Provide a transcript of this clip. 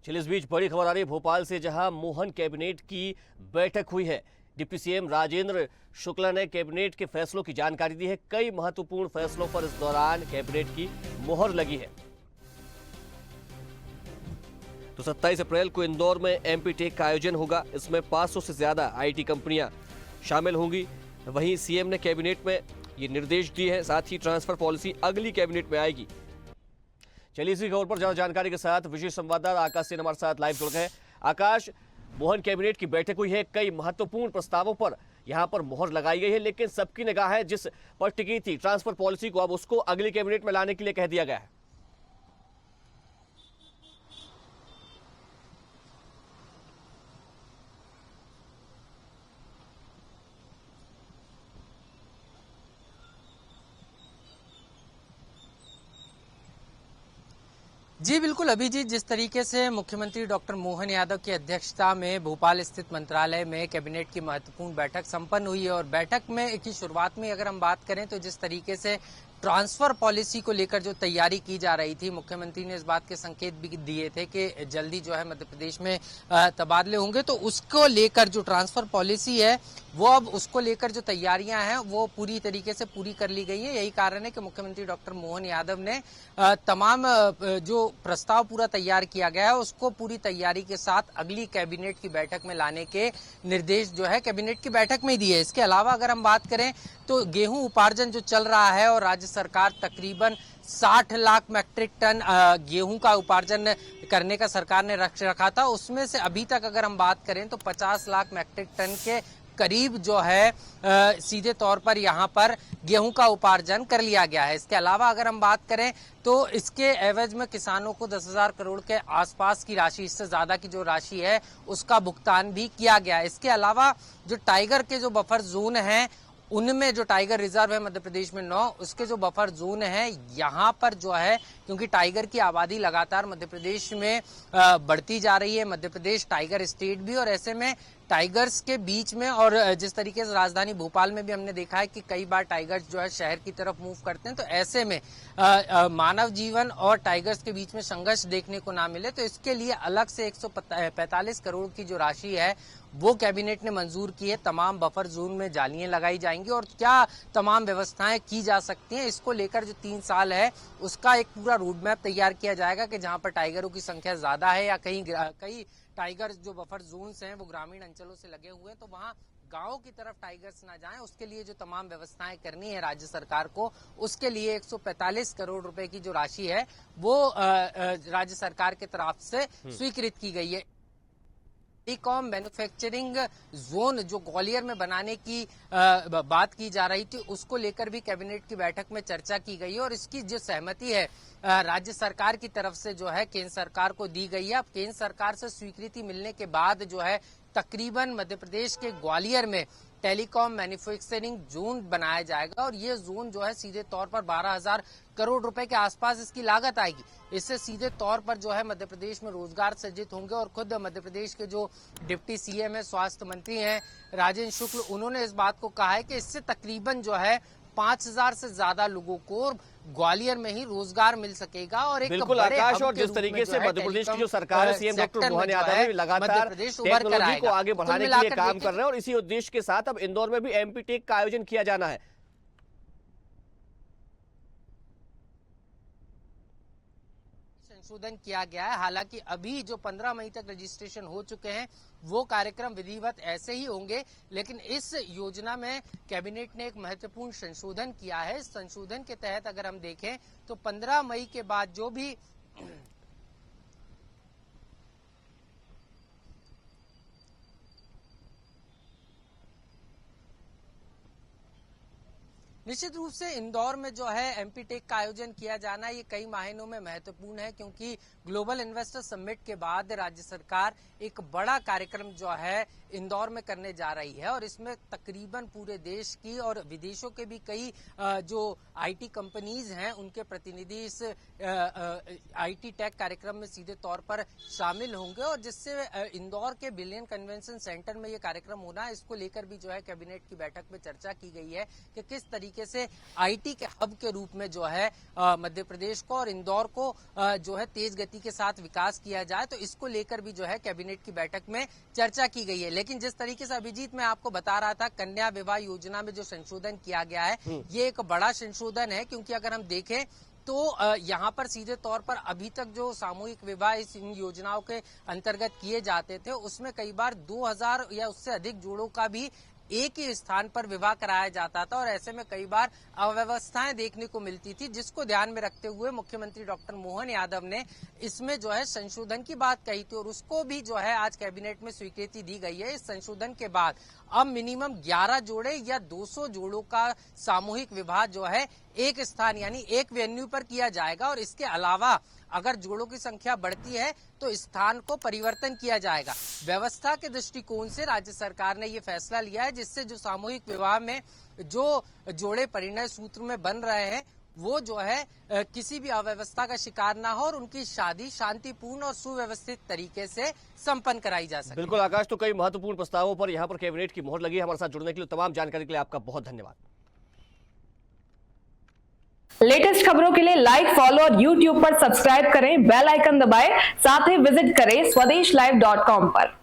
चलिए इस बीच बड़ी खबर आ रही है भोपाल से, जहां मोहन कैबिनेट की बैठक हुई है। डिप्टी सीएम राजेंद्र शुक्ला ने कैबिनेट के फैसलों की जानकारी दी है। कई महत्वपूर्ण फैसलों पर इस दौरान कैबिनेट की मोहर लगी है। तो 27 अप्रैल को इंदौर में एमपी टेक का आयोजन होगा। इसमें 500 से ज्यादा आईटी कंपनियां शामिल होंगी। वहीं सीएम ने कैबिनेट में ये निर्देश दिए हैं। साथ ही ट्रांसफर पॉलिसी अगली कैबिनेट में आएगी। चलिए इसी खबर पर ज्यादा जानकारी के साथ विशेष संवाददाता आकाश सेन हमारे साथ लाइव जुड़ गए हैं। आकाश, मोहन कैबिनेट की बैठक हुई है, कई महत्वपूर्ण प्रस्तावों पर यहां पर मोहर लगाई गई है, लेकिन सबकी निगाह है जिस पर टिकी थी ट्रांसफर पॉलिसी को, अब उसको अगली कैबिनेट में लाने के लिए कह दिया गया है। जी बिल्कुल अभिजीत, जिस तरीके से मुख्यमंत्री डॉक्टर मोहन यादव की अध्यक्षता में भोपाल स्थित मंत्रालय में कैबिनेट की महत्वपूर्ण बैठक संपन्न हुई है और बैठक में की शुरुआत में अगर हम बात करें तो जिस तरीके से ट्रांसफर पॉलिसी को लेकर जो तैयारी की जा रही थी, मुख्यमंत्री ने इस बात के संकेत भी दिए थे कि जल्दी जो है मध्य प्रदेश में तबादले होंगे, तो उसको लेकर जो ट्रांसफर पॉलिसी है वो अब उसको लेकर जो तैयारियां हैं वो पूरी तरीके से पूरी कर ली गई है। यही कारण है कि मुख्यमंत्री डॉक्टर मोहन यादव ने तमाम जो प्रस्ताव पूरा तैयार किया गया है उसको पूरी तैयारी के साथ अगली कैबिनेट की बैठक में लाने के निर्देश जो है कैबिनेट की बैठक में ही दिए। इसके अलावा अगर हम बात करें तो गेहूं उपार्जन जो चल रहा है और राज्य सरकार तकरीबन 60 लाख मैट्रिक टन गेहूं का उपार्जन करने का सरकार ने रखा था, उसमें से अभी तक अगर हम बात करें तो 50 लाख मैट्रिक टन के करीब जो है सीधे तौर पर यहां पर गेहूं का उपार्जन कर लिया गया है। इसके अलावा अगर हम बात करें तो इसके एवज में किसानों को 10,000 करोड़ के आसपास की राशि, इससे ज्यादा की जो राशि है उसका भुगतान भी किया गया है। इसके अलावा जो टाइगर के जो बफर जोन है उनमें जो टाइगर रिजर्व है मध्य प्रदेश में 9, उसके जो बफर जोन है यहाँ पर जो है क्योंकि टाइगर की आबादी लगातार मध्य प्रदेश में बढ़ती जा रही है, मध्य प्रदेश टाइगर स्टेट भी, और ऐसे में टाइगर्स के बीच में और जिस तरीके से राजधानी भोपाल में भी हमने देखा है कि कई बार टाइगर्स जो है शहर की तरफ मूव करते हैं, तो ऐसे में मानव जीवन और टाइगर्स के बीच में संघर्ष देखने को ना मिले, तो इसके लिए अलग से 145 करोड़ की जो राशि है वो कैबिनेट ने मंजूर की है। तमाम बफर जोन में जालियां लगाई जाएंगी और क्या तमाम व्यवस्थाएं की जा सकती हैं, इसको लेकर जो 3 साल है उसका एक पूरा रोड मैप तैयार किया जाएगा कि जहां पर टाइगरों की संख्या ज्यादा है या कई टाइगर जो बफर जोन्स हैं वो ग्रामीण अंचलों से लगे हुए हैं, तो वहां गांवों की तरफ टाइगर्स ना जाएं, उसके लिए जो तमाम व्यवस्थाएं करनी है राज्य सरकार को, उसके लिए 145 करोड़ रुपए की जो राशि है वो राज्य सरकार की तरफ से स्वीकृत की गई है। टेलीकॉम मैन्युफैक्चरिंग जोन जो ग्वालियर में बनाने की बात की जा रही थी, उसको लेकर भी कैबिनेट की बैठक में चर्चा की गई है और इसकी जो सहमति है राज्य सरकार की तरफ से जो है केंद्र सरकार को दी गई है। अब केंद्र सरकार से स्वीकृति मिलने के बाद जो है तकरीबन मध्य प्रदेश के ग्वालियर में टेलीकॉम मैन्युफैक्चरिंग जोन बनाया जाएगा और ये जोन जो है सीधे तौर पर 12,000 करोड़ रुपए के आसपास इसकी लागत आएगी। इससे सीधे तौर पर जो है मध्य प्रदेश में रोजगार सृजित होंगे और खुद मध्य प्रदेश के जो डिप्टी सीएम है, स्वास्थ्य मंत्री हैं राजेंद्र शुक्ल, उन्होंने इस बात को कहा है कि इससे तकरीबन जो है 5,000 से ज्यादा लोगों को ग्वालियर में ही रोजगार मिल सकेगा। और एक बिल्कुल आकाश, और जिस तरीके से मध्य प्रदेश की जो सरकार है, सीएम डॉक्टर मोहन यादव ने लगातार टेक्नोलॉजी को आगे बढ़ाने के लिए काम कर रहे हैं और इसी उद्देश्य के साथ अब इंदौर में भी एमपी टेक का आयोजन किया जाना है। संशोधन किया गया है। हालांकि अभी जो 15 मई तक रजिस्ट्रेशन हो चुके हैं वो कार्यक्रम विधिवत ऐसे ही होंगे, लेकिन इस योजना में कैबिनेट ने एक महत्वपूर्ण संशोधन किया है। इस संशोधन के तहत अगर हम देखें तो 15 मई के बाद जो भी निश्चित रूप से इंदौर में जो है एमपी टेक का आयोजन किया जाना ये कई मायनों में महत्वपूर्ण है, क्योंकि ग्लोबल इन्वेस्टर समिट के बाद राज्य सरकार एक बड़ा कार्यक्रम जो है इंदौर में करने जा रही है और इसमें तकरीबन पूरे देश की और विदेशों के भी कई जो आईटी कंपनीज हैं उनके प्रतिनिधि इस आईटी टेक कार्यक्रम में सीधे तौर पर शामिल होंगे और जिससे इंदौर के बिलियन कन्वेंशन सेंटर में ये कार्यक्रम होना है, इसको लेकर भी जो है कैबिनेट की बैठक में चर्चा की गई है कि किस तरीके तरीके से आईटी के हब के रूप में जो है मध्य प्रदेश को और इंदौर को जो है तेज गति के साथ विकास किया जाए, तो इसको लेकर भी जो है कैबिनेट की बैठक में चर्चा की गई है। लेकिन जिस तरीके से अभिजीत मैं आपको बता रहा था, कन्या विवाह योजना में जो संशोधन किया गया है ये एक बड़ा संशोधन है, क्योंकि अगर हम देखें तो यहाँ पर सीधे तौर पर अभी तक जो सामूहिक विवाह इन योजनाओं के अंतर्गत किए जाते थे उसमें कई बार 2000 या उससे अधिक जोड़ों का भी एक ही स्थान पर विवाह कराया जाता था और ऐसे में कई बार अव्यवस्थाएं देखने को मिलती थी, जिसको ध्यान में रखते हुए मुख्यमंत्री डॉक्टर मोहन यादव ने इसमें जो है संशोधन की बात कही थी और उसको भी जो है आज कैबिनेट में स्वीकृति दी गई है। इस संशोधन के बाद अब मिनिमम 11 जोड़े या 200 जोड़ों का सामूहिक विवाह जो है एक स्थान यानी एक वेन्यू पर किया जाएगा और इसके अलावा अगर जोड़ों की संख्या बढ़ती है तो स्थान को परिवर्तन किया जाएगा। व्यवस्था के दृष्टिकोण से राज्य सरकार ने ये फैसला लिया है, जिससे जो सामूहिक विवाह में जो जोड़े परिणय सूत्र में बन रहे हैं वो जो है किसी भी अव्यवस्था का शिकार ना हो और उनकी शादी शांतिपूर्ण और सुव्यवस्थित तरीके से संपन्न कराई जा सके। बिल्कुल आकाश, तो कई महत्वपूर्ण प्रस्तावों पर यहाँ पर कैबिनेट की मोहर लगी है। हमारे साथ जुड़ने के लिए, तमाम जानकारी के लिए आपका बहुत धन्यवाद। लेटेस्ट खबरों के लिए लाइक, फॉलो और यूट्यूब पर सब्सक्राइब करें, बेल आइकन दबाएं, साथ ही विजिट करें swedishlive.com पर।